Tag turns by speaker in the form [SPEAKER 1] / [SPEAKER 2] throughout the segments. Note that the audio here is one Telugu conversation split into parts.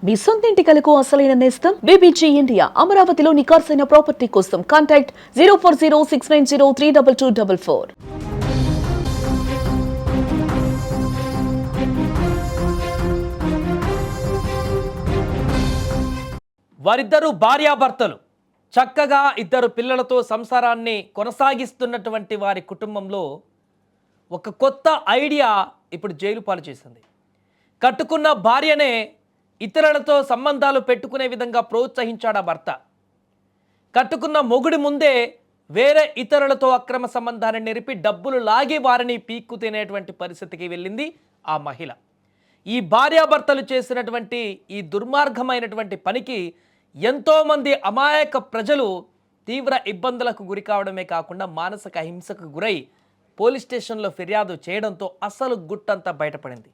[SPEAKER 1] మీ సొంత ఇంటి కలకు అసలైన నేస్తం బీబీజీ ఇండియా. అమరావతిలో నికార్సైన ప్రాపర్టీ కోసం కాంటాక్ట్ 0406903224.
[SPEAKER 2] వారిద్దరూ భార్యాభర్తలు చక్కగా ఇద్దరు పిల్లలతో సంసారాన్ని కొనసాగిస్తున్నటువంటి వారి కుటుంబంలో ఒక కొత్త ఐడియా ఇప్పుడు జైలు పాలు చేసింది. కట్టుకున్న భార్యనే ఇతరులతో సంబంధాలు పెట్టుకునే విధంగా ప్రోత్సహించాడు ఆ భర్త. కట్టుకున్న మొగుడి ముందే వేరే ఇతరులతో అక్రమ సంబంధాన్ని నెరిపి డబ్బులు లాగి వారిని పీక్కు తినేటువంటి పరిస్థితికి వెళ్ళింది ఆ మహిళ. ఈ భార్యాభర్తలు చేసినటువంటి ఈ దుర్మార్గమైనటువంటి పనికి ఎంతోమంది అమాయక ప్రజలు తీవ్ర ఇబ్బందులకు గురి కావడమే కాకుండా మానసిక హింసకు గురై పోలీస్ స్టేషన్లో ఫిర్యాదు చేయడంతో అసలు గుట్టంతా బయటపడింది.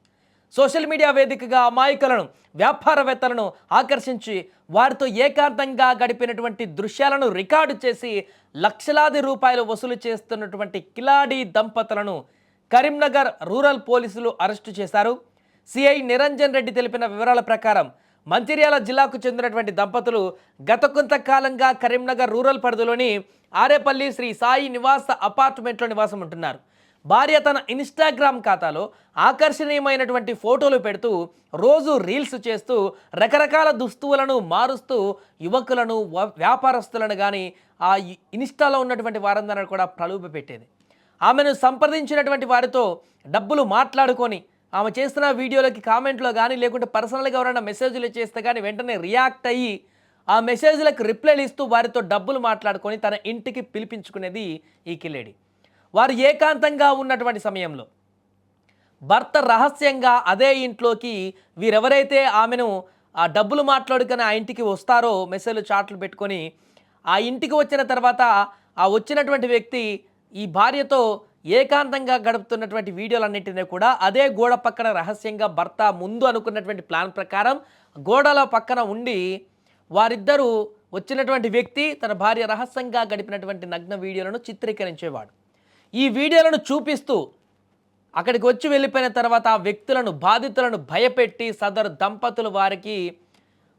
[SPEAKER 2] సోషల్ మీడియా వేదికగా అమాయకులను, వ్యాపారవేత్తలను ఆకర్షించి వారితో ఏకాంతంగా గడిపినటువంటి దృశ్యాలను రికార్డు చేసి లక్షలాది రూపాయలు వసూలు చేస్తున్నటువంటి కిలాడి దంపతులను కరీంనగర్ రూరల్ పోలీసులు అరెస్టు చేశారు. సిఐ నిరంజన్ రెడ్డి తెలిపిన వివరాల ప్రకారం మంచిర్యాల జిల్లాకు చెందినటువంటి దంపతులు గత కొంతకాలంగా కరీంనగర్ రూరల్ పరిధిలోని ఆరేపల్లి శ్రీ సాయి నివాస అపార్ట్మెంట్లో నివాసం ఉంటున్నారు. భార్య తన ఇన్స్టాగ్రామ్ ఖాతాలో ఆకర్షణీయమైనటువంటి ఫోటోలు పెడుతూ రోజు రీల్స్ చేస్తూ రకరకాల దుస్తువులను మారుస్తూ యువకులను, వ్యాపారస్తులను కానీ ఆ ఇన్స్టాలో ఉన్నటువంటి వారందరూ కూడా ప్రలోభ పెట్టేది. ఆమెను సంప్రదించినటువంటి వారితో డబ్బులు మాట్లాడుకొని ఆమె చేస్తున్న వీడియోలకి కామెంట్లో కానీ లేకుంటే పర్సనల్గా ఎవరైనా మెసేజ్లు చేస్తే కానీ వెంటనే రియాక్ట్ అయ్యి ఆ మెసేజ్లకు రిప్లైలు ఇస్తూ వారితో డబ్బులు మాట్లాడుకొని తన ఇంటికి పిలిపించుకునేది ఈ కిలేడి. వారు ఏకాంతంగా ఉన్నటువంటి సమయంలో భర్త రహస్యంగా అదే ఇంట్లోకి వీరెవరైతే ఆమెను ఆ డబ్బులు మాట్లాడుకొని ఆ ఇంటికి వస్తారో మెసేజ్లు చాట్లు పెట్టుకొని ఆ ఇంటికి వచ్చిన తర్వాత ఆ వచ్చినటువంటి వ్యక్తి ఈ భార్యతో ఏకాంతంగా గడుపుతున్నటువంటి వీడియోలన్నింటినీ కూడా అదే గోడ పక్కన రహస్యంగా భర్త ముందు అనుకున్నటువంటి ప్లాన్ ప్రకారం గోడల పక్కన ఉండి వారిద్దరూ వచ్చినటువంటి వ్యక్తి తన భార్య రహస్యంగా గడిపినటువంటి నగ్న వీడియోలను చిత్రీకరించేవాడు. ఈ వీడియోలను చూపిస్తూ అక్కడికి వచ్చి వెళ్ళిపోయిన తర్వాత ఆ వ్యక్తులను, బాధితులను భయపెట్టి సదరు దంపతులు వారికి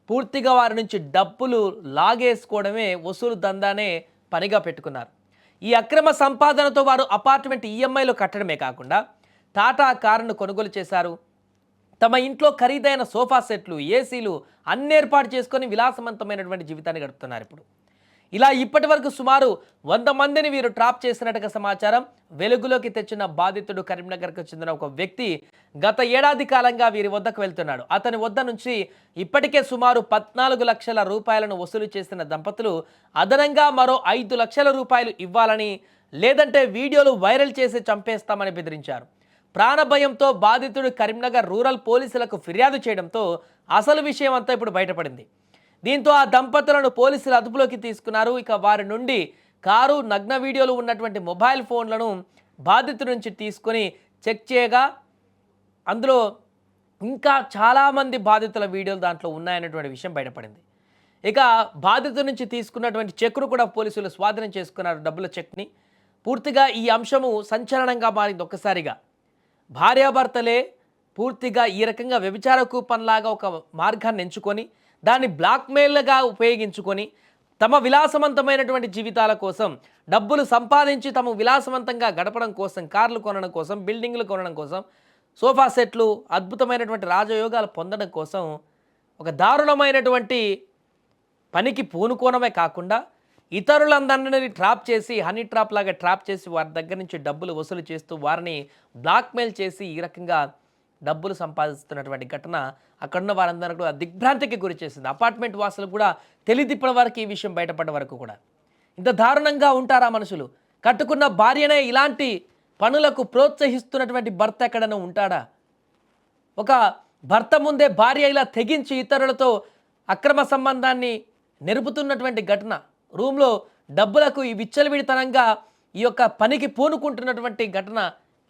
[SPEAKER 2] పూర్తిగా వారి నుంచి డబ్బులు లాగేసుకోవడమే వసూలు దందానే పనిగా పెట్టుకున్నారు. ఈ అక్రమ సంపాదనతో వారు అపార్ట్మెంట్ ఈఎంఐలు కట్టడమే కాకుండా టాటా కారును కొనుగోలు చేశారు. తమ ఇంట్లో ఖరీదైన సోఫా సెట్లు, ఏసీలు అన్ని ఏర్పాటు చేసుకొని విలాసవంతమైనటువంటి జీవితాన్ని గడుపుతున్నారు. ఇప్పుడు ఇలా ఇప్పటి వరకు సుమారు 100 మందిని వీరు ట్రాప్ చేసినట్టుగా సమాచారం వెలుగులోకి తెచ్చిన బాధితుడు కరీంనగర్కు చెందిన ఒక వ్యక్తి గత ఏడాది కాలంగా వీరి వద్దకు వెళ్తున్నాడు. అతని వద్ద నుంచి ఇప్పటికే సుమారు 14 లక్షల రూపాయలను వసూలు చేసిన దంపతులు అదనంగా మరో 5 లక్షల రూపాయలు ఇవ్వాలని, లేదంటే వీడియోలు వైరల్ చేసి చంపేస్తామని బెదిరించారు. ప్రాణభయంతో బాధితుడు కరీంనగర్ రూరల్ పోలీసులకు ఫిర్యాదు చేయడంతో అసలు విషయం అంతా ఇప్పుడు బయటపడింది. దీంతో ఆ దంపతులను పోలీసులు అదుపులోకి తీసుకున్నారు. ఇక వారి నుండి కారు, నగ్న వీడియోలు ఉన్నటువంటి మొబైల్ ఫోన్లను బాధితుడి నుంచి తీసుకొని చెక్ చేయగా అందులో ఇంకా చాలామంది బాధితుల వీడియోలు దాంట్లో ఉన్నాయన్నటువంటి విషయం బయటపడింది. ఇక బాధితుడి నుంచి తీసుకున్నటువంటి చెక్ను కూడా పోలీసులు స్వాధీనం చేసుకున్నారు, డబ్బుల చెక్ని. పూర్తిగా ఈ అంశము సంచలనంగా మారింది. ఒక్కసారిగా భార్యాభర్తలే పూర్తిగా ఈ రకంగా వ్యభిచార కూపన్లాగా ఒక మార్గాన్ని ఎంచుకొని దాన్ని బ్లాక్మెయిల్గా ఉపయోగించుకొని తమ విలాసవంతమైనటువంటి జీవితాల కోసం డబ్బులు సంపాదించి తమ విలాసవంతంగా గడపడం కోసం, కార్లు కొనడం కోసం, బిల్డింగ్లు కొనడం కోసం, సోఫా సెట్లు, అద్భుతమైనటువంటి రాజయోగాలు పొందడం కోసం ఒక దారుణమైనటువంటి పనికి పూనుకోవడమే కాకుండా ఇతరులందరినీ ట్రాప్ చేసి, హనీ ట్రాప్ లాగా ట్రాప్ చేసి వారి దగ్గర నుంచి డబ్బులు వసూలు చేస్తూ వారిని బ్లాక్మెయిల్ చేసి ఈ రకంగా డబ్బులు సంపాదిస్తున్నటువంటి ఘటన అక్కడున్న వారందరూ కూడా దిగ్భ్రాంతికి గురి చేసింది. అపార్ట్మెంట్ వాసులు కూడా తెలియదిప్పటి వరకు ఈ విషయం బయటపడ్డ వరకు కూడా ఇంత దారుణంగా ఉంటారా మనుషులు? కట్టుకున్న భార్యనే ఇలాంటి పనులకు ప్రోత్సహిస్తున్నటువంటి భర్త ఎక్కడైనా ఉంటాడా? ఒక భర్త ముందే భార్య ఇలా తెగించి ఇతరులతో అక్రమ సంబంధాన్ని నెరుపుతున్నటువంటి ఘటన, రూమ్లో డబ్బులకు ఈ విచ్చలవిడితనంగా ఈ యొక్క పనికి పూనుకుంటున్నటువంటి ఘటన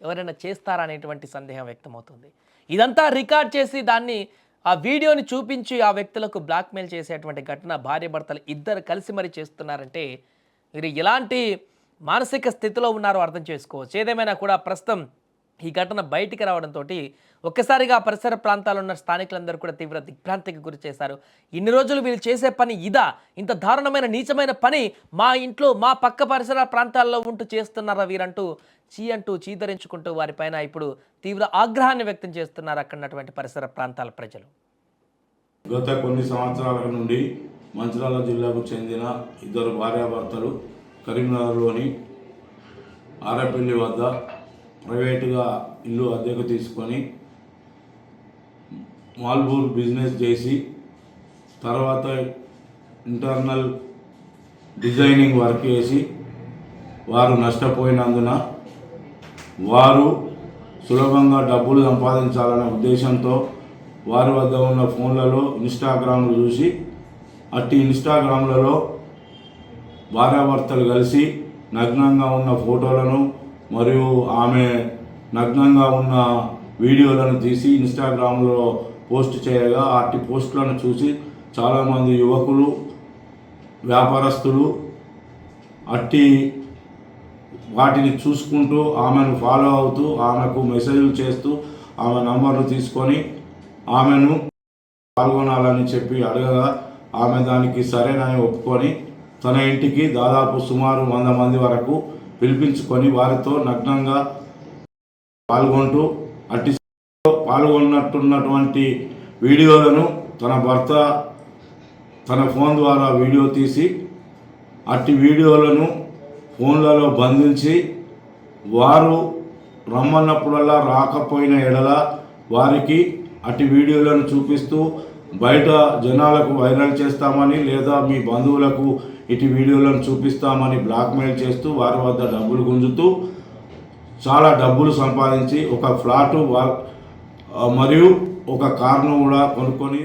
[SPEAKER 2] ఎవరైనా చేస్తారా అనేటువంటి సందేహం వ్యక్తమవుతుంది. ఇదంతా రికార్డ్ చేసి దాన్ని ఆ వీడియోని చూపించి ఆ వ్యక్తులకు బ్లాక్మెయిల్ చేసేటువంటి ఘటన భార్య భర్తలు ఇద్దరు కలిసి మరి చేస్తున్నారంటే మీరు ఎలాంటి మానసిక స్థితిలో ఉన్నారో అర్థం చేసుకోవచ్చు. ఏదేమైనా కూడా ప్రస్తుతం ఈ ఘటన బయటికి రావడంతో ఒక్కసారిగా పరిసర ప్రాంతాల్లో ఉన్న స్థానికులందరూ కూడా తీవ్ర దిగ్భ్రాంతికి గురి చేశారు. ఇన్ని రోజులు వీళ్ళు చేసే పని ఇదా? ఇంత దారుణమైన నీచమైన పని మా ఇంట్లో మా పక్క పరిసర ప్రాంతాల్లో ఉంటూ చేస్తున్నారా వీరంటూ చీదరించుకుంటూ వారిపైన ఇప్పుడు తీవ్ర ఆగ్రహాన్ని వ్యక్తం చేస్తున్నారు అక్కడ ఉన్నటువంటి పరిసర ప్రాంతాల ప్రజలు.
[SPEAKER 3] గత కొన్ని సంవత్సరాల నుండి మంచిర్యాల జిల్లాకు చెందిన ఇద్దరు భార్యాభర్తలు కరీంనగర్లోని ఆరపల్లి వద్ద ప్రైవేటుగా ఇల్లు అద్దెకు తీసుకొని మాల్బూర్ బిజినెస్ చేసి తర్వాత ఇంటర్నల్ డిజైనింగ్ వర్క్ చేసి వారు నష్టపోయినందున వారు సులభంగా డబ్బులు సంపాదించాలనే ఉద్దేశంతో వారి వద్ద ఉన్న ఫోన్లలో ఇన్స్టాగ్రామ్లు చూసి అట్టి ఇన్స్టాగ్రామ్లలో భార్యాభర్తలు కలిసి నగ్నంగా ఉన్న ఫోటోలను మరియు ఆమె నగ్నంగా ఉన్న వీడియోలను తీసి ఇన్స్టాగ్రామ్లో పోస్ట్ చేయగా అట్టి పోస్టులను చూసి చాలామంది యువకులు వ్యాపారస్తులు అట్టి వాటిని చూసుకుంటూ ఆమెను ఫాలో అవుతూ ఆమెకు మెసేజ్లు చేస్తూ ఆమె నంబర్లు తీసుకొని ఆమెను పాల్గొనాలని చెప్పి అడగగా ఆమె దానికి సరేనని ఒప్పుకొని తన ఇంటికి దాదాపు సుమారు 100 మంది వరకు పిలిపించుకొని వారితో నగ్నంగా పాల్గొంటూ అట్టి పాల్గొన్నట్టున్నటువంటి వీడియోలను తన భర్త తన ఫోన్ ద్వారా వీడియో తీసి అట్టి వీడియోలను ఫోన్లలో బంధించి వారు రమ్మన్నప్పుడల్లా రాకపోయిన ఎడల వారికి అట్టి వీడియోలను చూపిస్తూ బయట జనాలకు వైరల్ చేస్తామని లేదా మీ బంధువులకు ఇటు వీడియోలను చూపిస్తామని బ్లాక్మెయిల్ చేస్తూ వారి వద్ద డబ్బులు గుంజుతూ చాలా డబ్బులు సంపాదించి ఒక ఫ్లాటు మరియు ఒక కార్ను కూడా కొనుక్కొని